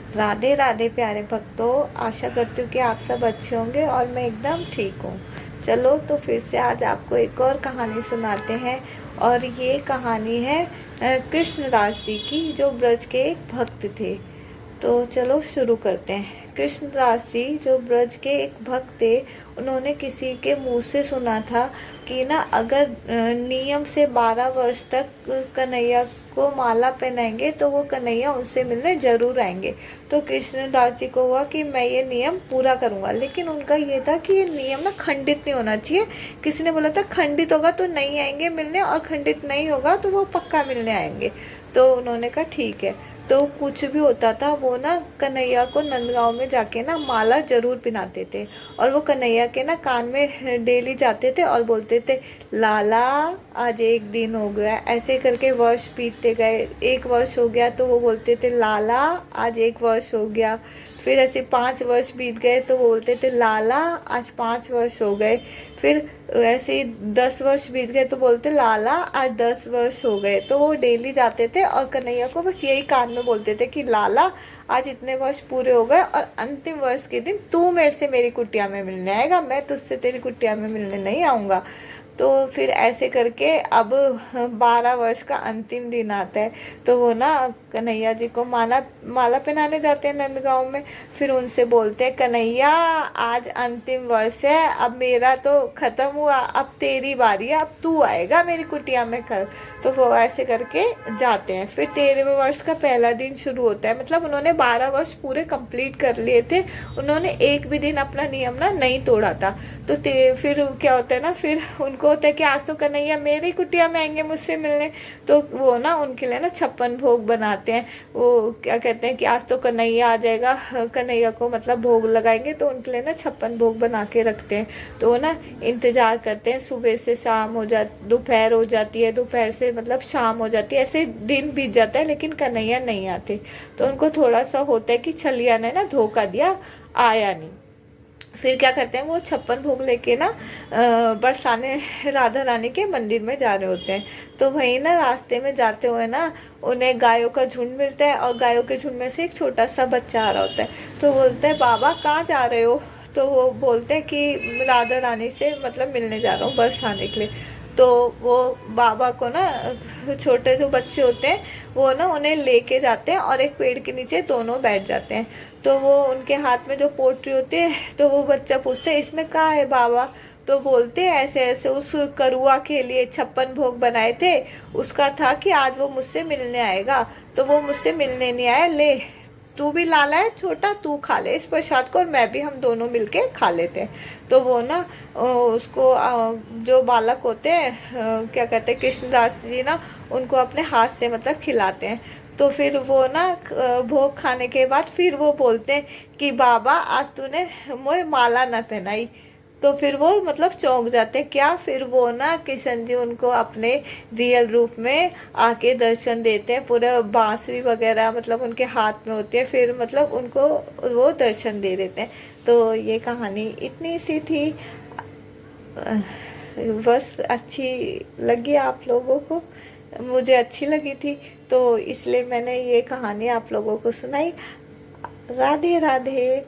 राधे राधे प्यारे भक्तों, आशा करती हूँ कि आप सब अच्छे होंगे और मैं एकदम ठीक हूँ। चलो तो फिर से आज आपको एक और कहानी सुनाते हैं। और ये कहानी है कृष्णदास जी की, जो ब्रज के एक भक्त थे। तो चलो शुरू करते हैं। कृष्णदास जी जो ब्रज के एक भक्त थे, उन्होंने किसी के मुंह से सुना था कि ना अगर नियम से 12 वर्ष तक कन्हैया को माला पहनाएंगे तो वो कन्हैया उनसे मिलने जरूर आएंगे। तो कृष्णदास जी को हुआ कि मैं ये नियम पूरा करूंगा, लेकिन उनका ये था कि ये नियम ना खंडित नहीं होना चाहिए। किसी ने बोला था खंडित होगा तो नहीं आएंगे मिलने, और खंडित नहीं होगा तो वो पक्का मिलने आएंगे। तो उन्होंने कहा ठीक है। तो कुछ भी होता था वो ना कन्हैया को नंदगांव में जाके ना माला जरूर पहनाते थे। और वो कन्हैया के ना कान में डेली जाते थे और बोलते थे, लाला आज एक दिन हो गया। ऐसे करके वर्ष बीतते गए। 1 वर्ष हो गया तो वो बोलते थे, लाला आज 1 वर्ष हो गया। फिर ऐसे 5 वर्ष बीत गए तो वो बोलते थे, लाला आज 5 वर्ष हो गए। फिर ऐसे ही 10 वर्ष बीत गए तो बोलते, लाला आज 10 वर्ष हो गए। तो वो डेली जाते थे और कन्हैया को बस यही कान में बोलते थे कि लाला आज इतने वर्ष पूरे हो गए और अंतिम वर्ष के दिन तू मेरे से मेरी कुटिया में मिलने आएगा, मैं तुझसे तेरी कुटिया में मिलने नहीं आऊंगा। तो फिर ऐसे करके अब 12 वर्ष का अंतिम दिन आता है। तो वो ना कन्हैया जी को माला पहनाने जाते हैं नंदगांव में। फिर उनसे बोलते हैं, कन्हैया आज अंतिम वर्ष है, अब मेरा तो खत्म हुआ, अब तेरी बारी है, अब तू आएगा मेरी कुटिया में कल। तो वो ऐसे करके जाते हैं। फिर 13वें वर्ष का पहला दिन शुरू होता है। मतलब उन्होंने 12 वर्ष पूरे कंप्लीट कर लिए थे। उन्होंने एक भी दिन अपना नियम ना नहीं तोड़ा था। तो फिर क्या होता है ना, फिर उनको होता है कि आज तो कन्हैया मेरी कुटिया में आएंगे मुझसे मिलने। तो वो ना उनके लिए ना 56 भोग बनाते हैं। वो क्या कहते हैं कि आज तो कन्हैया आ जाएगा, कन्हैया को मतलब भोग लगाएंगे, तो उनके लिए ना 56 भोग बना के रखते हैं। तो वो ना इंतजार करते हैं, सुबह से शाम हो जा, दोपहर हो जाती है, दोपहर से मतलब शाम हो जाती है, ऐसे दिन बीत जाता है, लेकिन कन्हैया नहीं आते। तो उनको थोड़ा सा होता है कि छलिया ने ना धोखा दिया, आया नहीं। फिर क्या करते हैं, वो 56 भोग लेके ना बरसाने राधा रानी के मंदिर में जा रहे होते हैं। तो वहीं ना रास्ते में जाते हुए ना उन्हें गायों का झुंड मिलता है, और गायों के झुंड में से एक छोटा सा बच्चा आ रहा होता है। तो बोलते हैं, बाबा कहाँ जा रहे हो? तो वो बोलते हैं कि राधा रानी से मतलब मिलने जा रहा हूँ बरसाने के लिए। तो वो बाबा को ना, छोटे जो बच्चे होते हैं वो ना उन्हें लेके जाते हैं और एक पेड़ के नीचे दोनों बैठ जाते हैं। तो वो उनके हाथ में जो पोटली होती है, तो वो बच्चा पूछते हैं, इसमें क्या है बाबा? तो बोलते हैं, ऐसे ऐसे उस करुआ के लिए 56 भोग बनाए थे, उसका था कि आज वो मुझसे मिलने आएगा। तो वो मुझसे मिलने नहीं आया, ले तू भी लाला है छोटा, तू खा ले इस प्रसाद को, और मैं भी, हम दोनों मिलके खा लेते हैं। तो वो ना उसको जो बालक होते हैं, क्या कहते हैं, कृष्णदास जी ना उनको अपने हाथ से मतलब खिलाते हैं। तो फिर वो ना भोग खाने के बाद फिर वो बोलते हैं कि बाबा आज तूने मुझे माला ना पहनाई। तो फिर वो मतलब चौंक जाते हैं। क्या? फिर वो ना किशन जी उनको अपने रियल रूप में आके दर्शन देते हैं। पूरा बांसुरी वगैरह मतलब उनके हाथ में होती है, फिर मतलब उनको वो दर्शन दे देते हैं। तो ये कहानी इतनी सी थी। बस अच्छी लगी आप लोगों को, मुझे अच्छी लगी थी, तो इसलिए मैंने ये कहानी आप लोगों को सुनाई। राधे राधे।